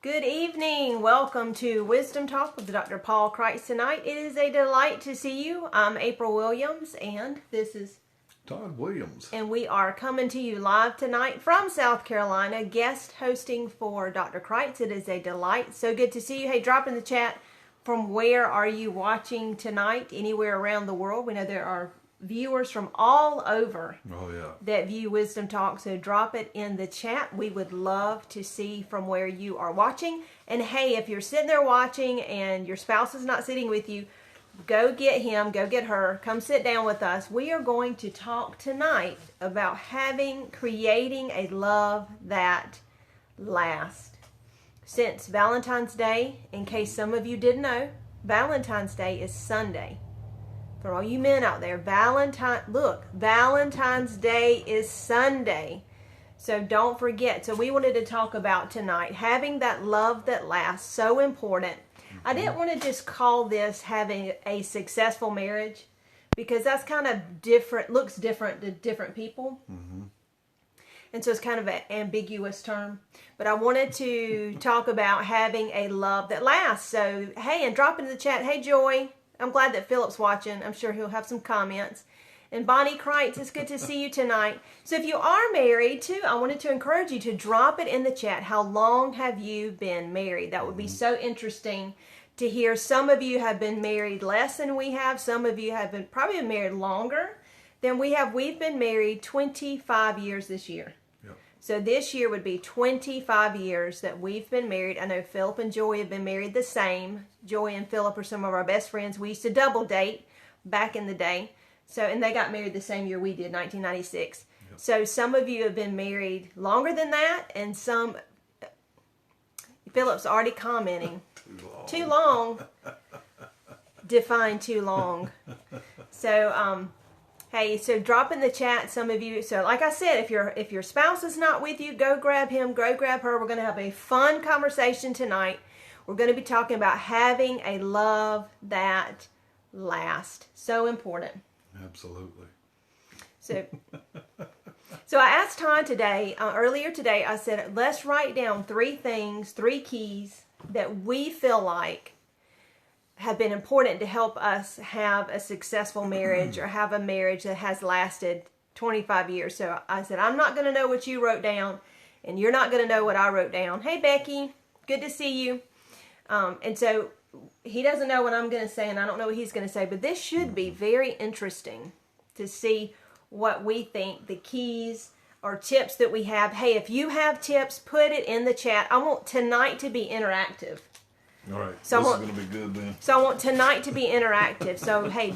Good evening. Welcome to Wisdom Talk with Dr. Paul Kreitz tonight. It is a delight to see you. I'm April Williams, and this is Todd Williams. And we are coming to you live tonight from South Carolina, guest hosting for Dr. Kreitz. It is a delight. So good to see you. Hey, drop in the chat from where are you watching tonight, anywhere around the world. We know there are viewers from all over that view Wisdom Talk, so drop it in the chat. We would love to see from where you are watching. And hey, if you're sitting there watching and your spouse is not sitting with you, go get him, go get her, come sit down with us. We are going to talk tonight about creating a love that lasts. Since Valentine's Day, in case some of you didn't know, Valentine's Day is Sunday. For all you men out there, Valentine's Day is Sunday. So don't forget. So we wanted to talk about tonight, having that love that lasts, so important. I didn't want to just call this having a successful marriage, because that's kind of different, looks different to different people. And so it's kind of an ambiguous term. But I wanted to talk about having a love that lasts. So, hey, and drop into the chat, hey, Joy. I'm glad that Philip's watching. I'm sure he'll have some comments. And Bonnie Kreitz, it's good to see you tonight. So if you are married too, I wanted to encourage you to drop it in the chat. How long have you been married? That would be so interesting to hear. Some of you have been married less than we have. Some of you have probably been married longer than we have. We've been married 25 years this year. So this year would be 25 years that we've been married. I know Philip and Joy have been married the same. Joy and Philip are some of our best friends. We used to double date back in the day. And they got married the same year we did, 1996. So some of you have been married longer than that, and some, Philip's already commenting. Too long. Define too long. So, hey, so drop in the chat, some of you. So like I said, if your spouse is not with you, go grab him, go grab her. We're going to have a fun conversation tonight. We're going to be talking about having a love that lasts. So important. Absolutely. So I asked Todd today, earlier today, I said, let's write down 3 things, 3 keys that we feel like have been important to help us have a successful marriage or have a marriage that has lasted 25 years. So I said, I'm not going to know what you wrote down, and you're not going to know what I wrote down. Hey, Becky, good to see you. And so he doesn't know what I'm going to say, and I don't know what he's going to say, but this should be very interesting to see what we think the keys or tips that we have. Hey, if you have tips, put it in the chat. I want tonight to be interactive. All right. So this is going to be good then. So I want tonight to be interactive. So, hey,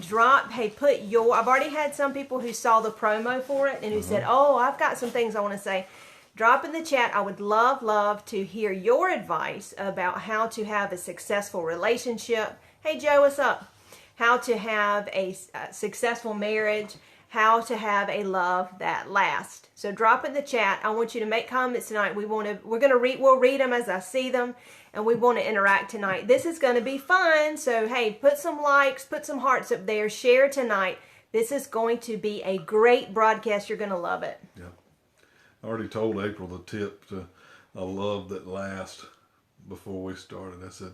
put I've already had some people who saw the promo for it and who said, oh, I've got some things I want to say. Drop in the chat. I would love to hear your advice about how to have a successful relationship. Hey, Joe, what's up? How to have a successful marriage, how to have a love that lasts. So drop in the chat. I want you to make comments tonight. We'll read them as I see them, and we want to interact tonight. This is going to be fun. So, hey, put some likes, put some hearts up there, share tonight. This is going to be a great broadcast. You're going to love it. Yeah. I already told April the tip to a love that lasts before we started. I said,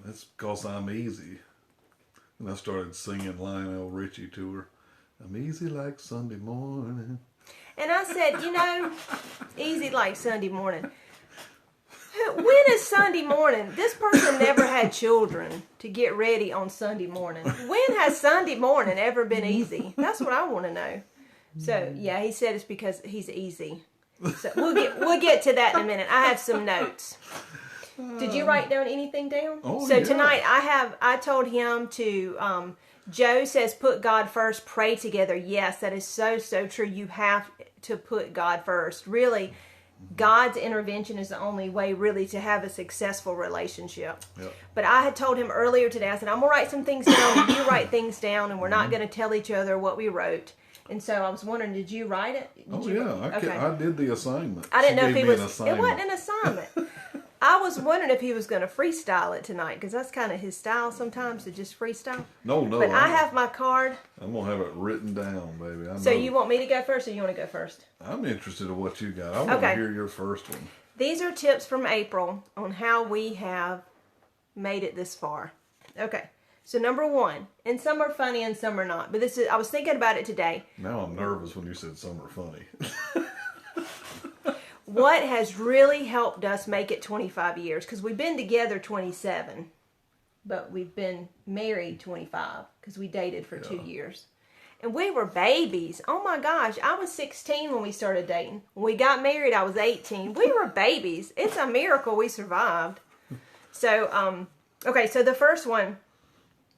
that's because I'm easy. And I started singing Lionel Richie to her. I'm easy like Sunday morning. And I said, easy like Sunday morning. When is Sunday morning? This person never had children to get ready on Sunday morning. When has Sunday morning ever been easy? That's what I want to know. So, yeah, he said it's because he's easy. So we'll get to that in a minute. I have some notes. Did you write down anything down? Tonight I told him to, Joe says put God first, pray together. Yes, that is so true. You have to put God first. Really, God's intervention is the only way really to have a successful relationship. Yep. But I had told him earlier today, I said, I'm going to write some things down, you write things down, and we're not going to tell each other what we wrote. And so I was wondering, did you write it? I did the assignment. I didn't know if it wasn't an assignment. I was wondering if he was going to freestyle it tonight, because that's kind of his style sometimes, to just freestyle. No. But I have my card. I'm going to have it written down, baby. So you want me to go first, or you want to go first? I'm interested in what you got. I want to hear your first one. These are tips from April on how we have made it this far. Okay, so number one, and some are funny and some are not, but I was thinking about it today. Now I'm nervous when you said some are funny. What has really helped us make it 25 years? Because we've been together 27, but we've been married 25 because we dated for 2 years. And we were babies. Oh my gosh, I was 16 when we started dating. When we got married, I was 18. We were babies. It's a miracle we survived. So, okay, so the first one,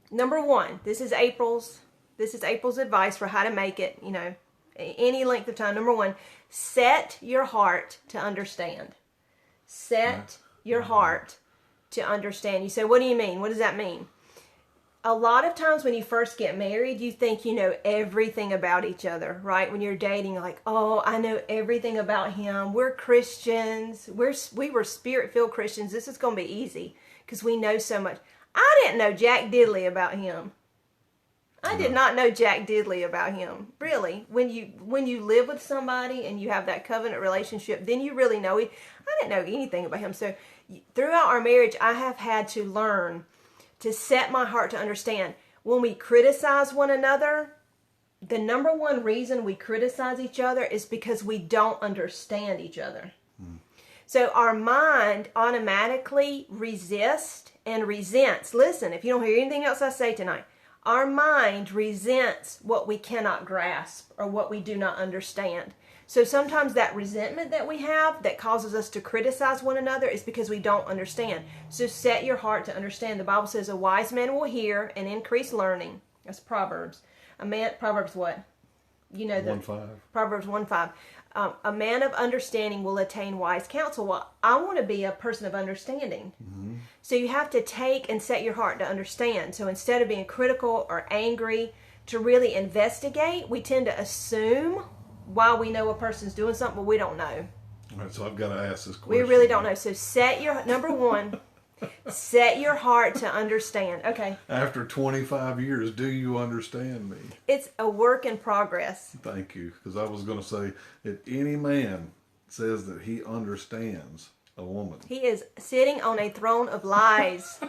number one, this is April's advice for how to make it, any length of time. Number one, set your heart to understand. Set your heart to understand. You say, what do you mean? What does that mean? A lot of times when you first get married, you think you know everything about each other, right? When you're dating, you're like, oh, I know everything about him. We're Christians. We were Spirit-filled Christians. This is going to be easy because we know so much. I didn't know Jack Diddley about him. I did not know Jack Diddley about him. Really. When you live with somebody and you have that covenant relationship, then you really know him. I didn't know anything about him. So throughout our marriage, I have had to learn to set my heart to understand. When we criticize one another, the number one reason we criticize each other is because we don't understand each other. So our mind automatically resists and resents. Listen, if you don't hear anything else I say tonight, our mind resents what we cannot grasp or what we do not understand. So sometimes that resentment that we have that causes us to criticize one another is because we don't understand. So set your heart to understand. The Bible says a wise man will hear and increase learning. That's Proverbs. Proverbs what? You know the 1:5. Proverbs 1:5. A man of understanding will attain wise counsel. Well, I want to be a person of understanding. Mm-hmm. So you have to take and set your heart to understand. So instead of being critical or angry, to really investigate, we tend to assume why we know a person's doing something, but we don't know. All right, so I've got to ask this question. We really don't know. So number one, set your heart to understand. Okay. After 25 years, do you understand me? It's a work in progress. Thank you, because I was going to say, if any man says that he understands a woman, he is sitting on a throne of lies.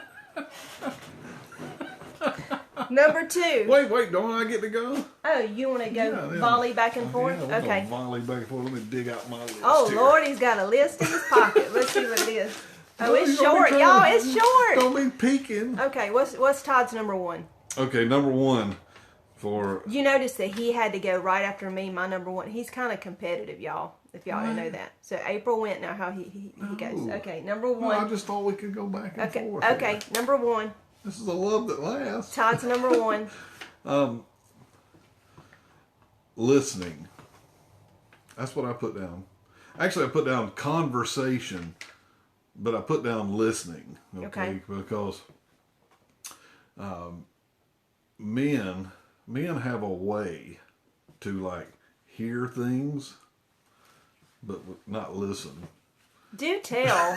Number two. Wait, don't I get to go? Oh, you want to go volley back and forth? Yeah, okay. Volley back and forth. Let me dig out my list. Oh, here. Lord, he's got a list in his pocket. Let's see what it is. Oh, it's short, y'all. It's short. Don't be peeking. Okay, what's Todd's number one? Okay, number one for... You notice that he had to go right after me, my number one. He's kind of competitive, y'all, if y'all didn't know that. So April went, now how he goes. Okay, number one. Well, I just thought we could go back and forth. Okay, here. number one. This is a love that lasts. Todd's number one. Listening. That's what I put down. Actually, I put down conversation, but I put down listening. Okay. Because men have a way to like hear things, but not listen. Do tell.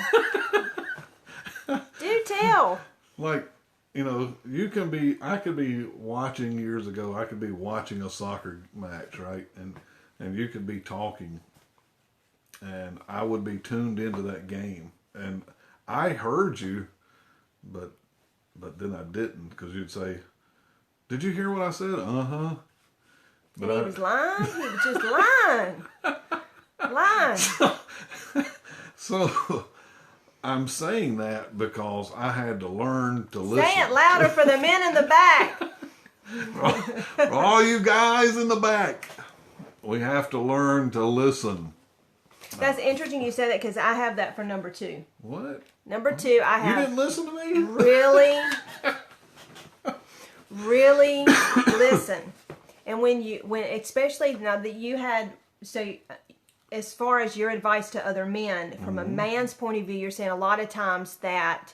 Do tell. Like, I could be watching years ago, I could be watching a soccer match, right? And you could be talking, and I would be tuned into that game. And I heard you, but then I didn't, because you'd say, did you hear what I said? Uh-huh. But he was lying? He was just lying. Lying. So I'm saying that because I had to learn to listen. Say it louder for the men in the back. For all you guys in the back, we have to learn to listen. That's interesting you said that, because I have that for number two. What? Number two, I have... You didn't listen to me? Really listen. And when especially now that you had, so as far as your advice to other men, from a man's point of view, you're saying a lot of times that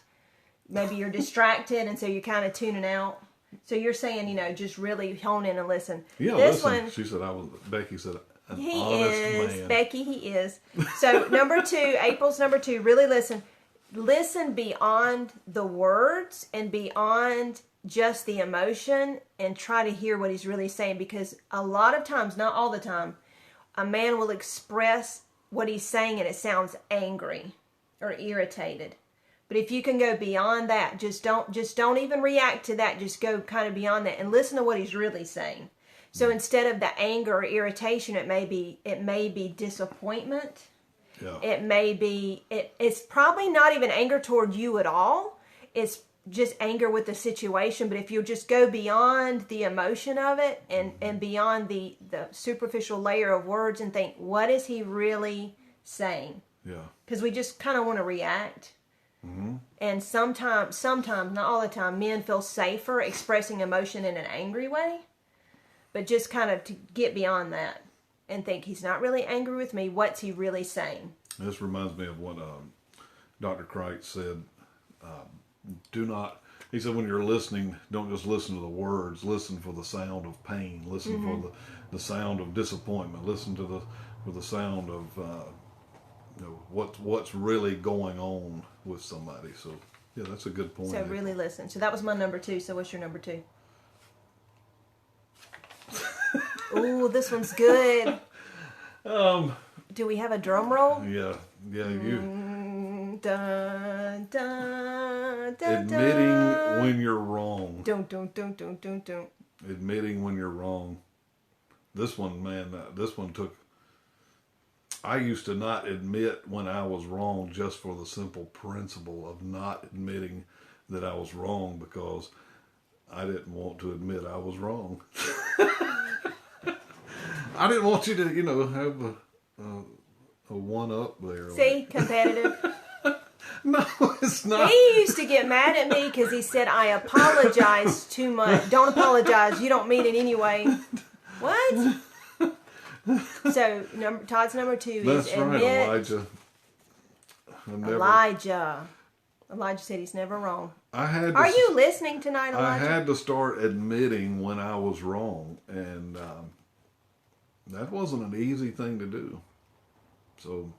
maybe you're distracted and so you're kind of tuning out. So you're saying, just really hone in and listen. Yeah, this listen. one, She said Becky said an he honest is, man. Becky, he is. So number two, April's number two, really listen. Listen beyond the words and beyond just the emotion, and try to hear what he's really saying, because a lot of times, not all the time, a man will express what he's saying and it sounds angry or irritated. But if you can go beyond that, just don't even react to that. Just go kind of beyond that and listen to what he's really saying. So instead of the anger or irritation, it may be disappointment. Yeah. It may be it's probably not even anger toward you at all. It's just anger with the situation. But if you just go beyond the emotion of it and beyond the superficial layer of words and think, what is he really saying? Yeah. Because we just kind of want to react. Mm-hmm. And sometimes, not all the time, men feel safer expressing emotion in an angry way. But just kind of to get beyond that and think, he's not really angry with me. What's he really saying? This reminds me of what Dr. Kreitz said. He said, when you're listening, don't just listen to the words. Listen for the sound of pain. Listen for the sound of disappointment. Listen to the sound of what's really going on with somebody. So, yeah, that's a good point. So really listen. So that was my number 2. So what's your number 2? Ooh, this one's good. Do we have a drum roll? Yeah, you. Dun, dun, dun, Admitting when you're wrong. Don't. Admitting when you're wrong. This one, man, took... I used to not admit when I was wrong just for the simple principle of not admitting that I was wrong because I didn't want to admit I was wrong. I didn't want you to, have a one-up there. See, competitive. No, it's not. He used to get mad at me because he said I apologize too much. Don't apologize. You don't mean it anyway. What? So Todd's number 2 is That's admit. Right, Elijah. Elijah said he's never wrong. Are you listening tonight, Elijah? I had to start admitting when I was wrong, and that wasn't an easy thing to do. So,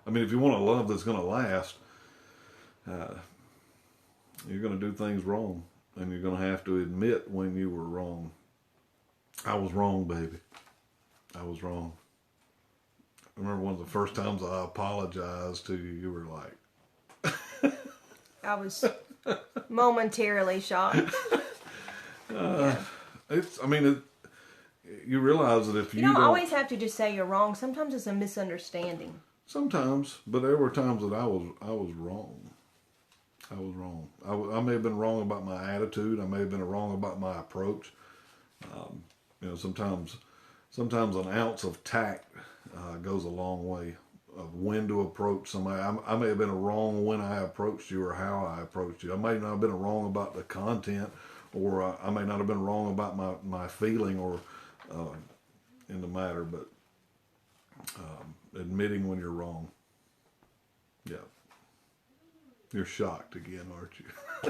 I mean, if you want a love that's going to last, you're going to do things wrong, and you're going to have to admit when you were wrong. I was wrong, baby. I was wrong. I remember one of the first times I apologized to you, you were like... I was momentarily shocked. You realize that if you don't don't always have to just say you're wrong. Sometimes it's a misunderstanding. Sometimes, but there were times that I was wrong. I was wrong. I may have been wrong about my attitude. I may have been wrong about my approach. Sometimes an ounce of tact goes a long way of when to approach somebody. I may have been wrong when I approached you or how I approached you. I may not have been wrong about the content, or I may not have been wrong about my feeling or in the matter, but admitting when you're wrong. Yeah. You're shocked again, aren't you?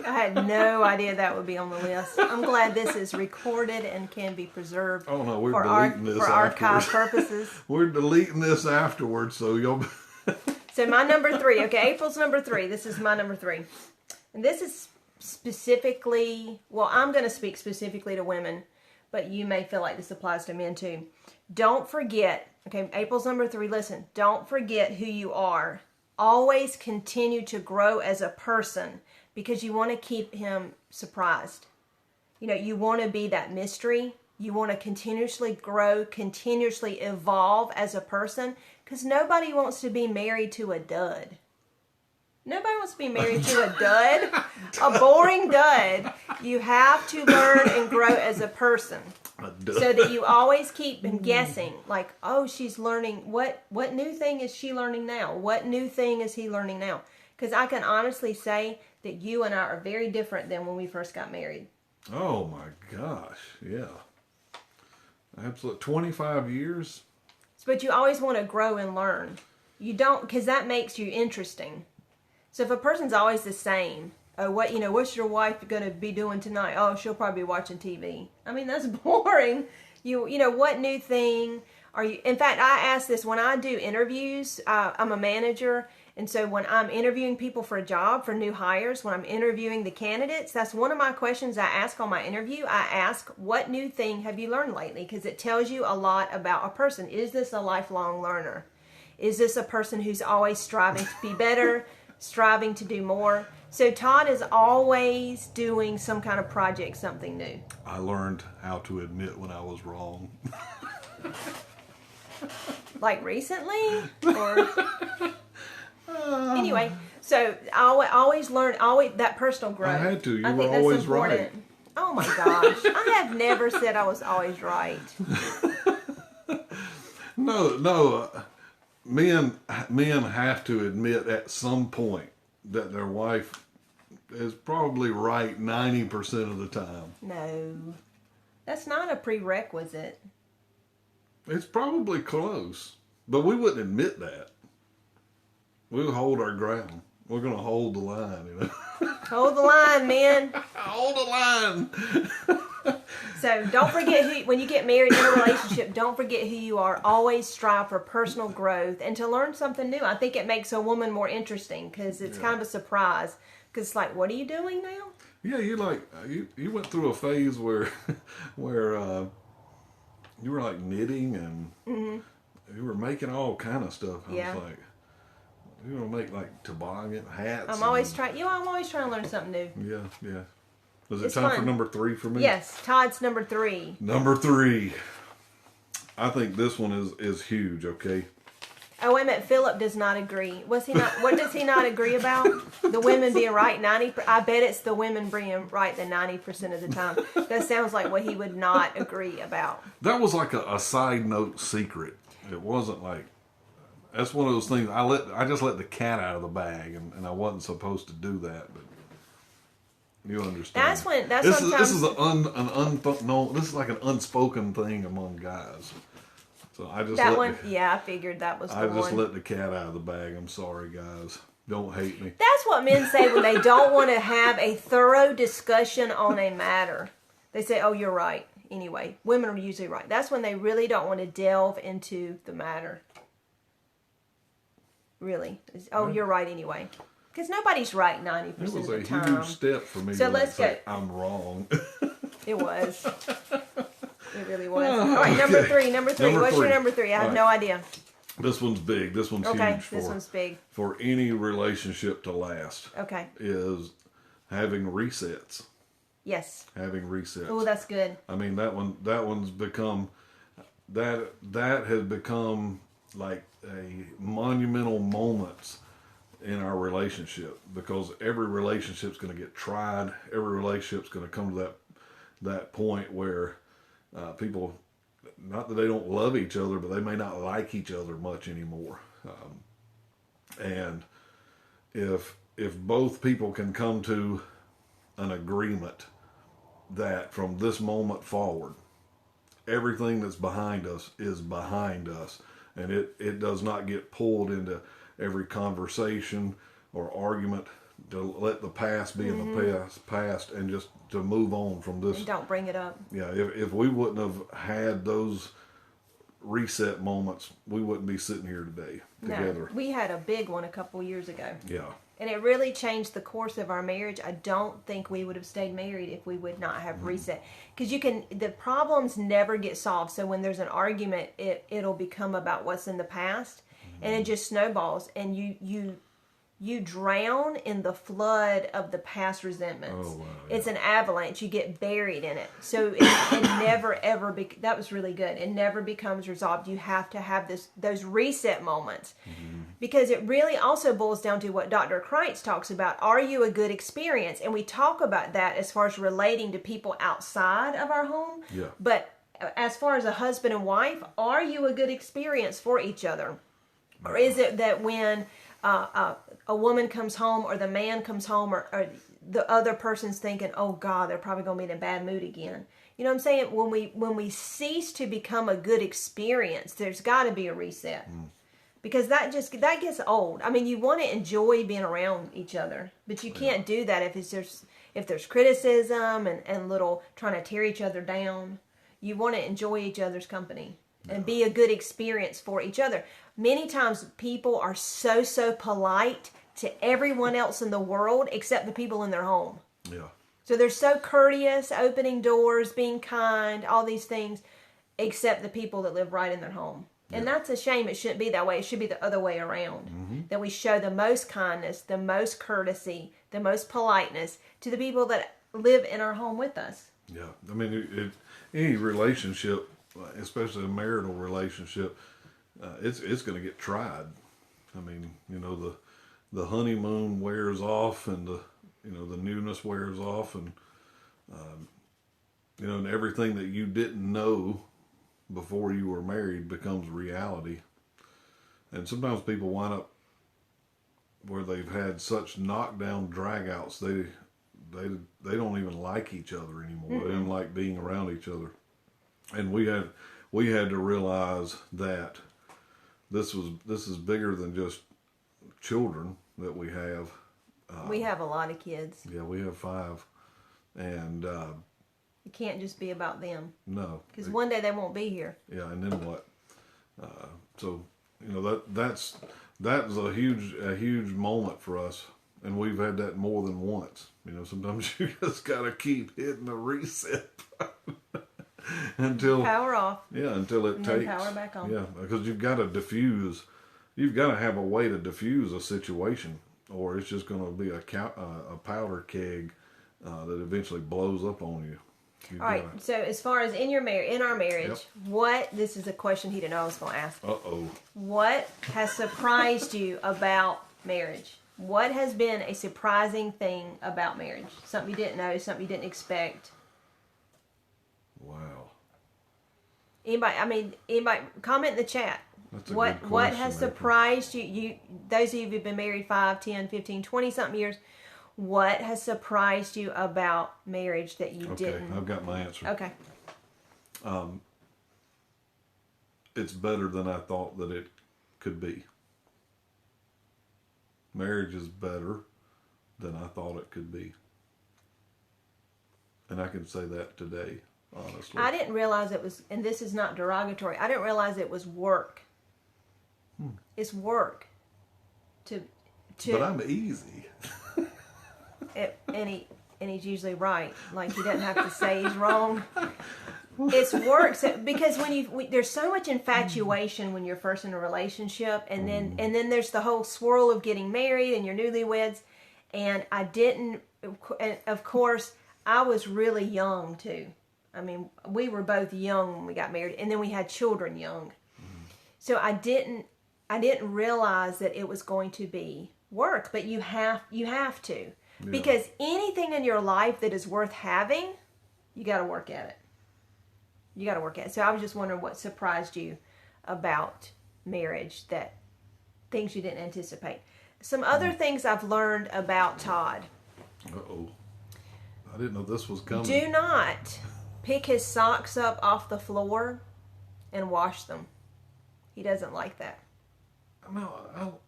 I had no idea that would be on the list. I'm glad this is recorded and can be preserved. Oh no, we're deleting this for archive purposes. We're deleting this afterwards, so you'll... So my number 3. Okay, April's number 3. This is my number 3. And this is specifically... Well, I'm going to speak specifically to women, but you may feel like this applies to men too. Don't forget... Okay, April's number 3. Listen, don't forget who you are. Always continue to grow as a person because you want to keep him surprised. You want to be that mystery. You want to continuously grow, continuously evolve as a person because nobody wants to be married to a dud. Nobody wants to be married to a dud, a boring dud. You have to learn and grow as a person. So that you always keep guessing, like, oh, she's learning. What new thing is she learning now? What new thing is he learning now? Because I can honestly say that you and I are very different than when we first got married. Oh, my gosh. Yeah. Absolutely. 25 years. But you always want to grow and learn. You don't, because that makes you interesting. So if a person's always the same, oh, what's your wife going to be doing tonight? Oh, she'll probably be watching TV. I mean, that's boring. What new thing are you... In fact, I ask this when I do interviews. I'm a manager, and so when I'm interviewing people for a job, for new hires, when I'm interviewing the candidates, that's one of my questions I ask on my interview. I ask, what new thing have you learned lately? Because it tells you a lot about a person. Is this a lifelong learner? Is this a person who's always striving to be better, striving to do more? So Todd is always doing some kind of project, something new. I learned how to admit when I was wrong. Like recently? Or anyway, so I always learn that personal growth. I had to. You I were think that's always important. right. Oh my gosh. I have never said I was always right. No. Men have to admit at some point that their wife is probably right 90% of the time. No. That's not a prerequisite. It's probably close, but we wouldn't admit that. We'll hold our ground. We're going to hold the line, you know. Hold the line, man. Hold the line. So don't forget when you get married in a relationship, don't forget who you are. Always strive for personal growth and to learn something new. I think it makes a woman more interesting because it's kind of a surprise. Because it's like, what are you doing now? Yeah, you went through a phase where you were like knitting and you were making all kind of stuff. I was like, you want to make like toboggan hats. I'm always trying to learn something new. Yeah. Is it time for number 3 for me? Yes, Todd's number 3. Number 3. I think this one is huge. Okay. Oh, wait a minute. Philip does not agree. Was he not? What does he not agree about? The women being right 90%. I bet it's the women being right the 90% of the time. That sounds like what he would not agree about. That was like a side note secret. It wasn't like. That's one of those things. I just let the cat out of the bag, and I wasn't supposed to do that, but you understand. This is this is like an unspoken thing among guys. So I just I figured that was the one. I just let the cat out of the bag. I'm sorry, guys. Don't hate me. That's what men say when they don't want to have a thorough discussion on a matter. They say, "Oh, you're right." Anyway, women are usually right. That's when they really don't want to delve into the matter. Really. Oh, you're right anyway. Because nobody's right 90% of the time. It was a huge step for me to say I'm wrong. It was. It really was. All right, number 3. What's your number 3? I have no idea. This one's big. This one's huge. This one's big. For any relationship to last. Okay. Is having resets. Yes. Having resets. Oh, that's good. I mean, that one's become, that has become like a monumental moment in our relationship, because every relationship's going to get tried. Every relationship's going to come to that point where people, not that they don't love each other, but they may not like each other much anymore. And if both people can come to an agreement that from this moment forward, everything that's behind us is behind us, and it does not get pulled into every conversation or argument, to let the past be in the past and just to move on from this. And don't bring it up. Yeah, if we wouldn't have had those reset moments, we wouldn't be sitting here today together. No, we had a big one a couple years ago. Yeah. And it really changed the course of our marriage. I don't think we would have stayed married if we would not have reset. Because the problems never get solved. So when there's an argument, it'll become about what's in the past. And it just snowballs. And you drown in the flood of the past resentments. Oh, wow, yeah. It's an avalanche. You get buried in it. So it never, ever, that was really good. It never becomes resolved. You have to have those reset moments. Because it really also boils down to what Dr. Kreitz talks about. Are you a good experience? And we talk about that as far as relating to people outside of our home. Yeah. But as far as a husband and wife, are you a good experience for each other? Or is it that when a woman comes home or the man comes home or the other person's thinking, oh God, they're probably going to be in a bad mood again. You know what I'm saying? When we cease to become a good experience, there's got to be a reset. Because that gets old. I mean, you want to enjoy being around each other, but you can't do that if there's criticism and little trying to tear each other down. You want to enjoy each other's company and be a good experience for each other. Many times people are so polite to everyone else in the world except the people in their home. Yeah. So they're so courteous, opening doors, being kind, all these things, except the people that live right in their home. And Yeah. that's a shame. It shouldn't be that way. It should be the other way around. That we show the most kindness, the most courtesy, the most politeness to the people that live in our home with us. Yeah, I mean, any relationship, especially a marital relationship, it's going to get tried. I mean, the honeymoon wears off, and the newness wears off, and and everything that you didn't know before you were married becomes reality. And sometimes people wind up where they've had such knockdown dragouts, they don't even like each other anymore. Mm-hmm. They don't like being around each other. And we had to realize that this is bigger than just children that we have. We have a lot of kids. Yeah, we have 5, and it can't just be about them. No, because one day they won't be here. Yeah, and then what? So that's a huge moment for us, and we've had that more than once. Sometimes you just gotta keep hitting the reset until power off. Yeah, until it takes power back on. Yeah, because you've got to diffuse. You've got to have a way to diffuse a situation, or it's just going to be a powder keg that eventually blows up on you. All right. So as far as in our marriage, yep. This is a question he didn't know I was going to ask. What has surprised you about marriage? What has been a surprising thing about marriage? Something you didn't know, something you didn't expect. Wow. Anybody comment in the chat. That's a good question, what has surprised you, those of you who've been married 5, 10, 15, 20 something years, what has surprised you about marriage that you didn't? Okay, I've got my answer. Okay. It's better than I thought that it could be. Marriage is better than I thought it could be. And I can say that today, honestly. I didn't realize it was, and this is not derogatory, I didn't realize it was work. It's work. But I'm easy. And he's usually right. Like, he doesn't have to say he's wrong. It's work. Because there's so much infatuation when you're first in a relationship, and then there's the whole swirl of getting married and your newlyweds. And I didn't. And of course, I was really young too. I mean, we were both young when we got married, and then we had children young. So I didn't realize that it was going to be work. But you have to. Yeah. Because anything in your life that is worth having, you got to work at it. You got to work at it. So I was just wondering what surprised you about marriage, that things you didn't anticipate. Some other things I've learned about Todd. I didn't know this was coming. Do not pick his socks up off the floor and wash them. He doesn't like that. No,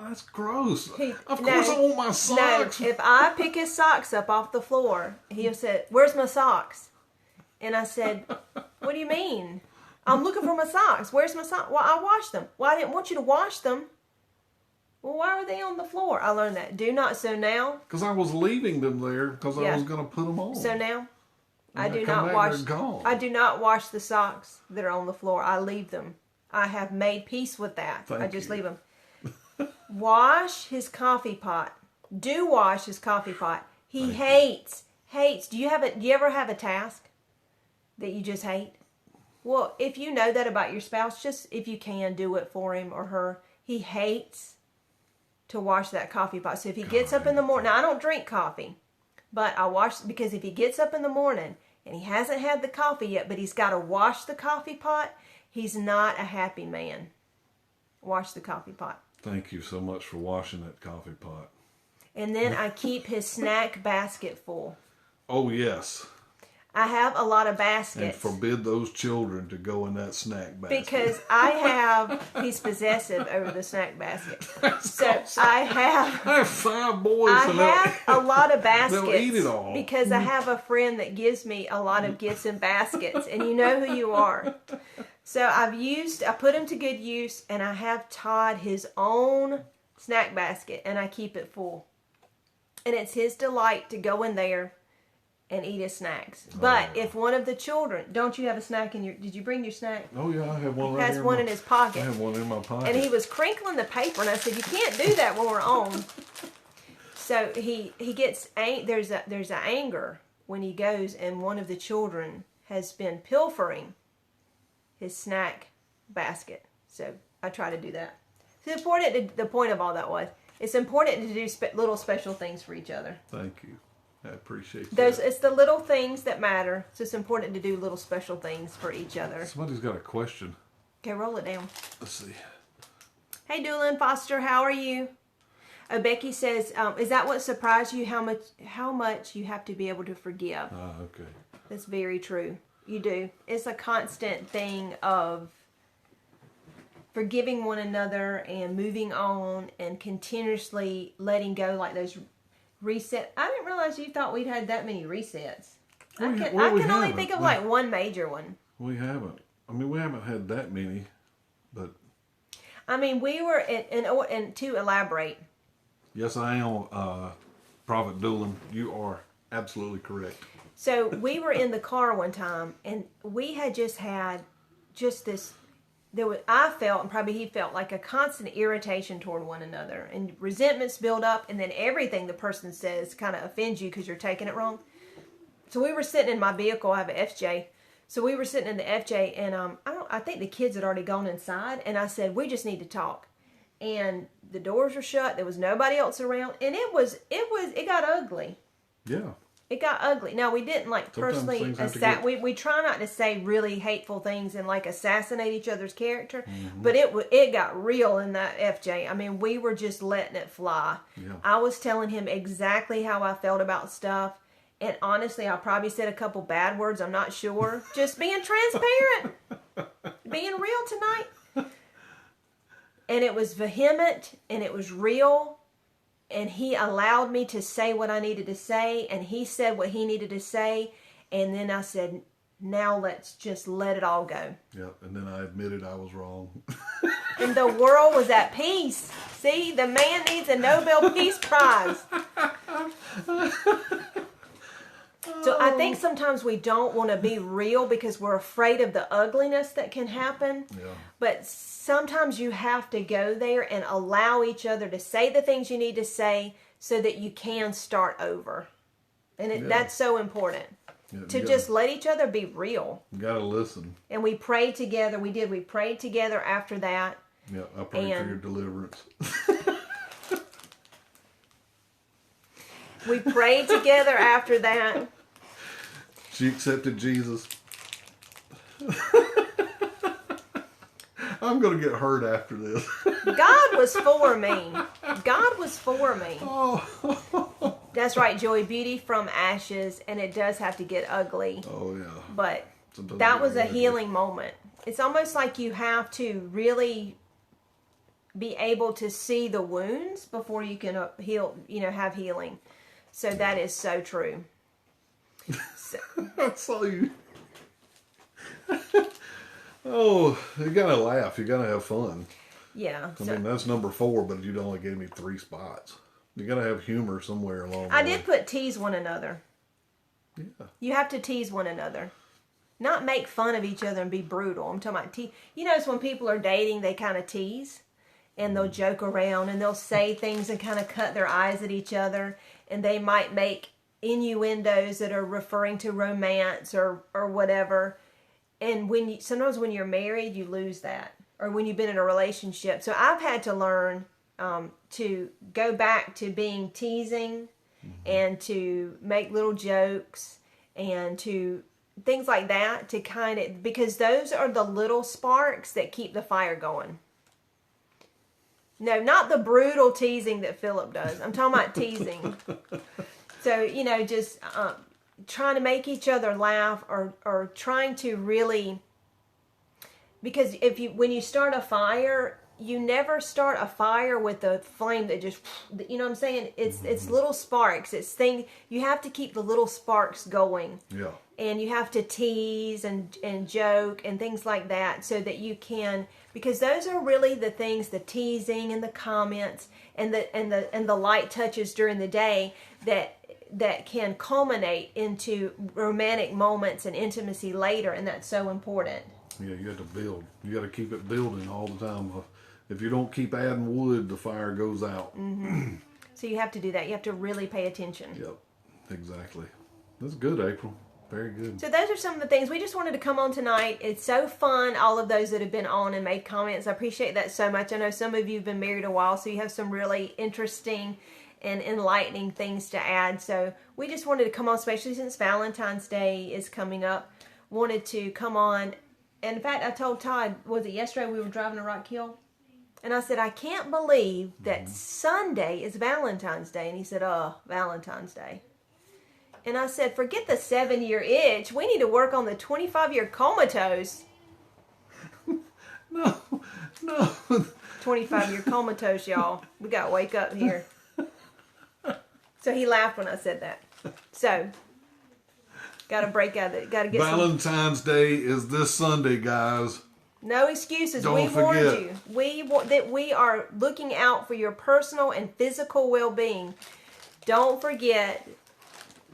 that's gross. Of course I want my socks. No, if I pick his socks up off the floor, he'll say, "Where's my socks?" And I said, "What do you mean? I'm looking for my socks. Where's my socks?" "Well, I washed them." "Well, I didn't want you to wash them." "Well, why are they on the floor?" I learned that. Do not. So now. Because I was leaving them there because I was going to put them on. So now, I do not wash the socks that are on the floor. I leave them. I have made peace with that. I just leave them. Wash his coffee pot. Do wash his coffee pot. He hates. Do you ever have a task that you just hate? Well, if you know that about your spouse, just if you can, do it for him or her. He hates to wash that coffee pot. So if he gets up in the morning, now I don't drink coffee, but I wash, because if he gets up in the morning and he hasn't had the coffee yet, but he's got to wash the coffee pot, he's not a happy man. Wash the coffee pot. Thank you so much for washing that coffee pot. And then I keep his snack basket full. Oh, yes. I have a lot of baskets. And forbid those children to go in that snack basket. Because he's possessive over the snack basket. So I have 5 boys. I have a lot of baskets. They'll eat it all. Because I have a friend that gives me a lot of gifts in baskets. And you know who you are. So I put him to good use, and I have Todd his own snack basket, and I keep it full. And it's his delight to go in there and eat his snacks. But yeah. if one of the children, don't you have a snack in your, did you bring your snack? Oh yeah, I have one He right has here. one in his pocket. I have one in my pocket. And he was crinkling the paper, and I said, you can't do that when we're on. So he gets, there's a anger when he goes and one of the children has been pilfering his snack basket. So I try to do that. So the point of all that was, it's important to do little special things for each other. Thank you. I appreciate that. It's the little things that matter. So it's important to do little special things for each other. Somebody's got a question. Okay, roll it down. Let's see. Hey, Doolin Foster, how are you? Oh, Becky says, is that what surprised you? How much you have to be able to forgive? Okay. That's very true. You do. It's a constant thing of forgiving one another and moving on and continuously letting go, like those reset. I didn't realize you thought we'd had that many resets. I can only think of like one major one. We haven't. I mean, we haven't had that many, but. I mean, we were, and to elaborate. Yes, I am, Prophet Doolin. You are absolutely correct. So we were in the car one time, and we had just this. I felt, and probably he felt, like a constant irritation toward one another, and resentments build up, and then everything the person says kind of offends you because you're taking it wrong. So we were sitting in my vehicle. I have an FJ. So we were sitting in the FJ, and I think the kids had already gone inside, and I said, we just need to talk. And the doors were shut. There was nobody else around, and it got ugly. Yeah. It got ugly. Now, we didn't personally we try not to say really hateful things and assassinate each other's character, but it got real in that FJ. I mean, we were just letting it fly. Yeah. I was telling him exactly how I felt about stuff, and honestly, I probably said a couple bad words. I'm not sure. Just being transparent, being real tonight, and it was vehement and it was real. And he allowed me to say what I needed to say, and he said what he needed to say, and then I said, now let's just let it all go. Yep, and then I admitted I was wrong. And the world was at peace. See, the man needs a Nobel Peace Prize. So I think sometimes we don't want to be real because we're afraid of the ugliness that can happen. Yeah. But sometimes you have to go there and allow each other to say the things you need to say so that you can start over. And that's so important. Yeah, to just let each other be real. You gotta listen. And we prayed together. We did. We prayed together after that. Yeah, I prayed for your deliverance. We prayed together after that. She accepted Jesus. I'm going to get hurt after this. God was for me. God was for me. Oh. That's right, Joey. Beauty from ashes, and it does have to get ugly. Oh, yeah. But Sometimes that was a healing moment. It's almost like you have to really be able to see the wounds before you can heal, have healing. So that is so true. I saw you. Oh, you gotta laugh. You gotta have fun. Yeah. I mean, that's number 4, but you only gave me 3 spots. You gotta have humor somewhere along the way. I did put tease one another. Yeah. You have to tease one another. Not make fun of each other and be brutal. I'm talking about tease. You notice when people are dating, they kind of tease. And they'll joke around and they'll say things and kind of cut their eyes at each other. And they might make innuendos that are referring to romance or whatever. And sometimes when you're married, you lose that. Or when you've been in a relationship. So I've had to learn to go back to being teasing and to make little jokes and to things like that to because those are the little sparks that keep the fire going. No, not the brutal teasing that Philip does. I'm talking about teasing. So, just trying to make each other laugh or trying to really... Because when you start a fire, you never start a fire with a flame that just... You know what I'm saying? It's little sparks. It's things... You have to keep the little sparks going. Yeah. And you have to tease and joke and things like that so that you can... Because those are really the things, the teasing and the comments and the light touches during the day that that can culminate into romantic moments and intimacy later, and that's so important. Yeah, you got to build. You got to keep it building all the time. If you don't keep adding wood, the fire goes out. Mm-hmm. So you have to do that. You have to really pay attention. Yep, exactly. That's good, April. Very good. So those are some of the things. We just wanted to come on tonight. It's so fun, all of those that have been on and made comments. I appreciate that so much. I know some of you have been married a while, so you have some really interesting and enlightening things to add. So we just wanted to come on, especially since Valentine's Day is coming up. Wanted to come on. And in fact, I told Todd, was it yesterday we were driving to Rock Hill? And I said, I can't believe that Sunday is Valentine's Day. And he said, oh, Valentine's Day. And I said, forget the 7-year itch. We need to work on the 25-year comatose. No. 25-year comatose, y'all. We got to wake up here. So he laughed when I said that. So, got to break out of it. Got to get Valentine's Day is this Sunday, guys. No excuses. Don't we warned forget. you. That we are looking out for your personal and physical well-being. Don't forget,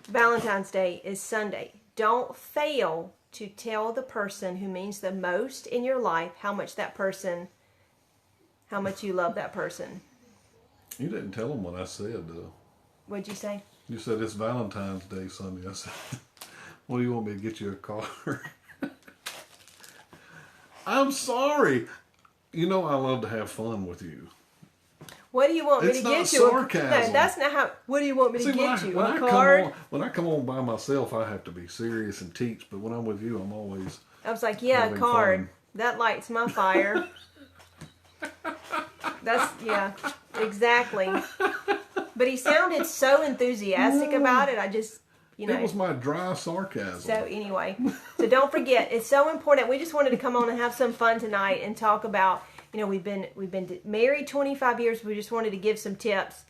Valentine's Day is Sunday. Don't fail to tell the person who means the most in your life how much you love that person. You didn't tell them what I said, though. What'd you say? You said it's Valentine's Day Sunday. I said, well, you want me to get you a car? I'm sorry. You know I love to have fun with you. What do you want me to get you? Sarcasm. No, that's not how. What do you want me to get you? A When card? I come on by myself, I have to be serious and teach. But when I'm with you, I'm always. I was like, yeah, a card. Fun. That lights my fire. Exactly. But he sounded so enthusiastic about it. I just, It was my dry sarcasm. So anyway, so don't forget, it's so important. We just wanted to come on and have some fun tonight and talk about, we've been married 25 years. We just wanted to give some tips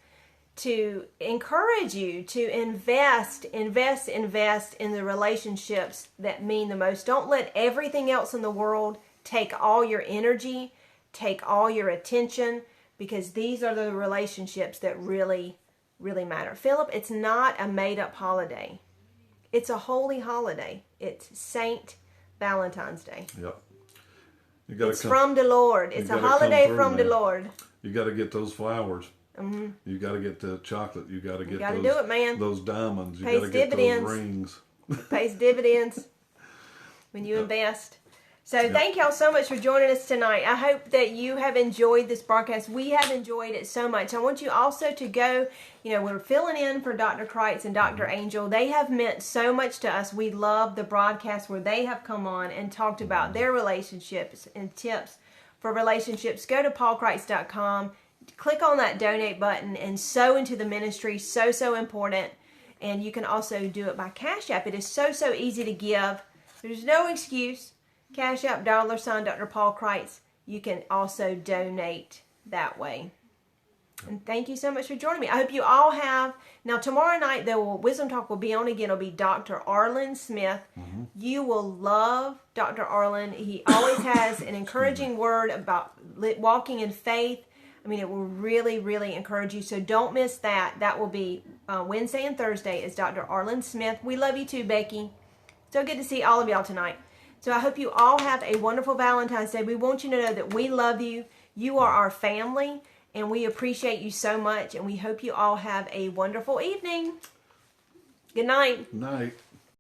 to encourage you to invest in the relationships that mean the most. Don't let everything else in the world take all your energy, take all your attention, because these are the relationships that really, really matter. Philip, it's not a made-up holiday. It's a holy holiday. It's Saint Valentine's Day. Yep. It's from the Lord. It's a holiday from the Lord. You got to get those flowers. Mm-hmm. You got to get the chocolate. You got to get those, do it, man. Those diamonds. You Pays got to get dividends. those rings. Pays dividends when you invest. So thank y'all so much for joining us tonight. I hope that you have enjoyed this broadcast. We have enjoyed it so much. I want you also to go, we're filling in for Dr. Kreitz and Dr. Angel. They have meant so much to us. We love the broadcast where they have come on and talked about their relationships and tips for relationships. Go to paulkreitz.com, click on that donate button and sow into the ministry. So, so important. And you can also do it by Cash App. It is so, so easy to give. There's no excuse. Cash App, $, Dr. Paul Kreitz. You can also donate that way. And thank you so much for joining me. I hope you all have. Now, tomorrow night, Wisdom Talk will be on again. It'll be Dr. Arlen Smith. Mm-hmm. You will love Dr. Arlen. He always has an encouraging word about walking in faith. I mean, it will really, really encourage you. So don't miss that. That will be Wednesday and Thursday is Dr. Arlen Smith. We love you too, Becky. So good to see all of y'all tonight. So I hope you all have a wonderful Valentine's Day. We want you to know that we love you. You are our family, and we appreciate you so much. And we hope you all have a wonderful evening. Good night. Night.